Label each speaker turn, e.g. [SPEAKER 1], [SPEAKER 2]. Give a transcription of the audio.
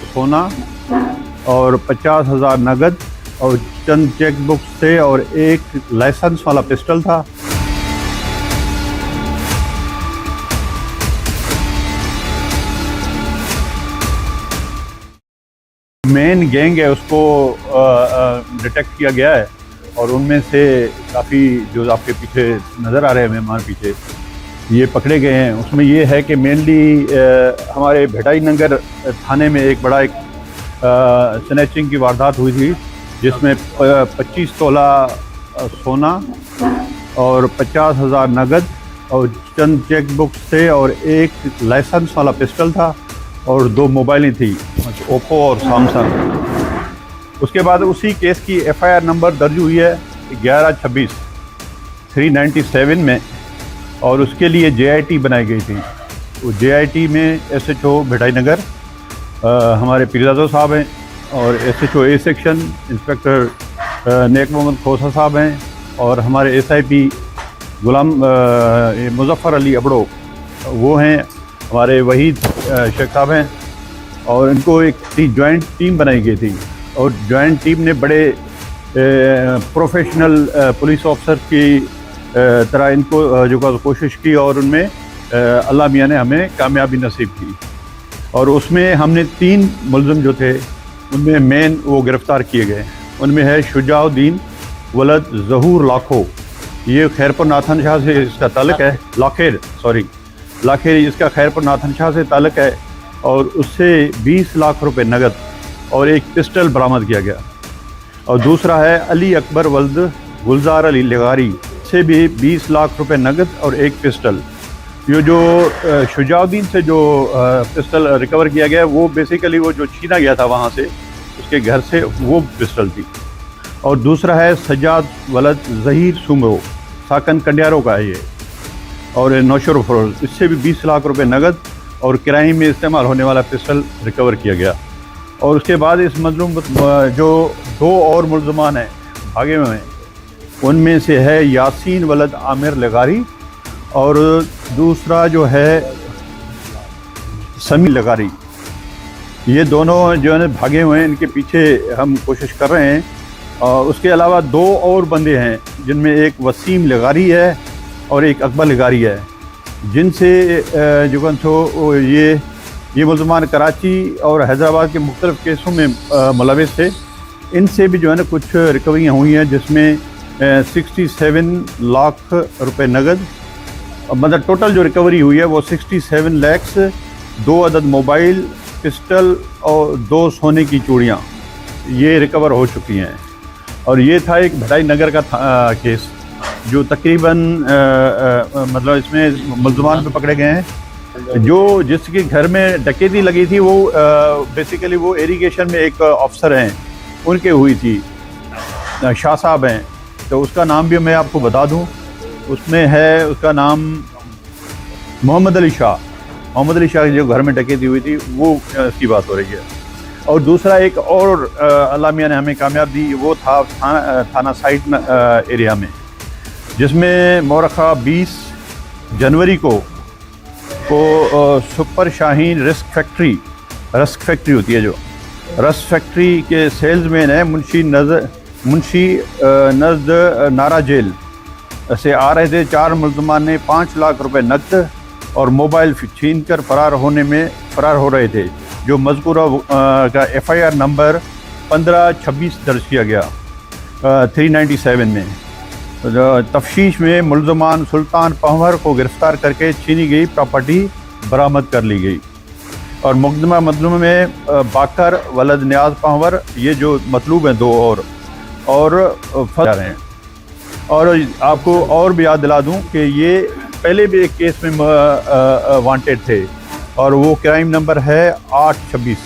[SPEAKER 1] सोना और 50,000 नगद और चंद चेक बुक्स थे और एक लाइसेंस वाला पिस्टल था। मेन गैंग है उसको डिटेक्ट किया गया है और उनमें से काफ़ी जो आपके पीछे नज़र आ रहे हैं मेहमान पीछे ये पकड़े गए हैं। उसमें ये है कि मेनली हमारे भिटाई नगर थाने में एक स्नैचिंग की वारदात हुई थी जिसमें 25 तोला सोना और 50,000 नगद और चंद चेक बुक्स थे और एक लाइसेंस वाला पिस्टल था और 2 मोबाइलें थी ओप्पो और सैमसंग। उसके बाद उसी केस की एफआईआर नंबर दर्ज हुई है 11/26/397 में और उसके लिए जेआईटी बनाई गई थी। वो जेआईटी में एसएचओ भिटाई नगर हमारे पीरजादा साहब हैं और एसएचओ ए सेक्शन इंस्पेक्टर नेक मोहम्मद खोसा साहब हैं और हमारे एसआईपी गुलाम मुजफ्फर अली अबड़ो वो हैं, हमारे वहीद शेख साहब हैं और इनको एक जॉइंट टीम बनाई गई थी और जॉइंट टीम ने बड़े प्रोफेशनल पुलिस ऑफिसर की तरह इनको जो कोशिश की और उनमें अल्लाह मियाँ ने हमें कामयाबी नसीब की और उसमें हमने 3 मुलज़िम जो थे उनमें मेन वो गिरफ़्तार किए गए। उनमें है शुजाउद्दीन वलद ज़हूर लाखो, ये खैरपुर नाथन शाह से इसका ताल्लुक़ है, लाखेर इसका खैरपुर नाथन शाह से ताल्लुक़ है और उससे 20 लाख रुपए नगद और एक पिस्टल बरामद किया गया। और दूसरा है अली अकबर वल्द गुलजार अली लगारी से भी 20 लाख रुपए नगद और एक पिस्टल। ये जो शुजाउद्दीन से जो पिस्टल रिकवर किया गया वो बेसिकली वो जो छीना गया था वहाँ से उसके घर से वो पिस्टल थी। और दूसरा है सजाद वलद ज़हीर सुमरो, साकन कंडियारों का है ये और नौशर फरोज, इससे भी 20 लाख रुपए नगद और क्राइम में इस्तेमाल होने वाला पिस्टल रिकवर किया गया। और उसके बाद इस मजलूम जो 2 और मुलज़मान हैं भागे हुए हैं उनमें से है यासीन वलद आमिर लगारी और दूसरा जो है समी लगारी। ये दोनों जो है भागे हुए हैं, इनके पीछे हम कोशिश कर रहे हैं। और उसके अलावा 2 और बंदे हैं जिनमें एक वसीम लगारी है और एक अकबर लगारी है, जिनसे जो सो ये मुलज़मान कराची और हैदराबाद के मुख्तलिफ़ केसों में मुलविस थे। इनसे भी जो है ना कुछ रिकवरियाँ हुई हैं जिसमें 67 लाख रुपए नगद, मतलब टोटल जो रिकवरी हुई है वो 67 लाख, 2 अदद मोबाइल, पिस्टल और 2 सोने की चूड़ियाँ ये रिकवर हो चुकी हैं। और ये था एक भिटाई नगर का केस जो तकरीबन मतलब इसमें मुलज़मान पे पकड़े गए हैं। जो जिसके घर में डकैती लगी थी वो बेसिकली वो इरिगेशन में एक अफसर हैं उनके हुई थी, शाह साहब हैं, तो उसका नाम भी मैं आपको बता दूं, उसमें है उसका नाम मोहम्मद अली शाह जो घर में डकैती हुई थी वो इसकी बात हो रही है। और दूसरा एक और अल्लाह मियाँ ने हमें कामयाब दी वो था थाना साइड एरिया में, जिसमें मौरखा 20 जनवरी को सुपर शाहीन रस्क फैक्ट्री होती है, जो रस्क फैक्ट्री के सेल्समैन है मुंशी नज़द नारा जेल से आ रहे थे। 4 मुलज़मान ने 5 लाख रुपए नकद और मोबाइल छीन कर फरार हो रहे थे, जो मज़कूरा का एफआईआर नंबर 15/26 दर्ज किया गया 397 में। तफ्तीश में मुलज़मान सुल्तान पंवर को गिरफ़्तार करके छीनी गई प्रॉपर्टी बरामद कर ली गई। और मुकदमा मजलूम में बाकर वलद न्याज पंवर ये जो मतलूब हैं 2 और फंस जा रहे हैं। और आपको और भी याद दिला दूं कि ये पहले भी एक केस में वांटेड थे और वो क्राइम नंबर है 8/26।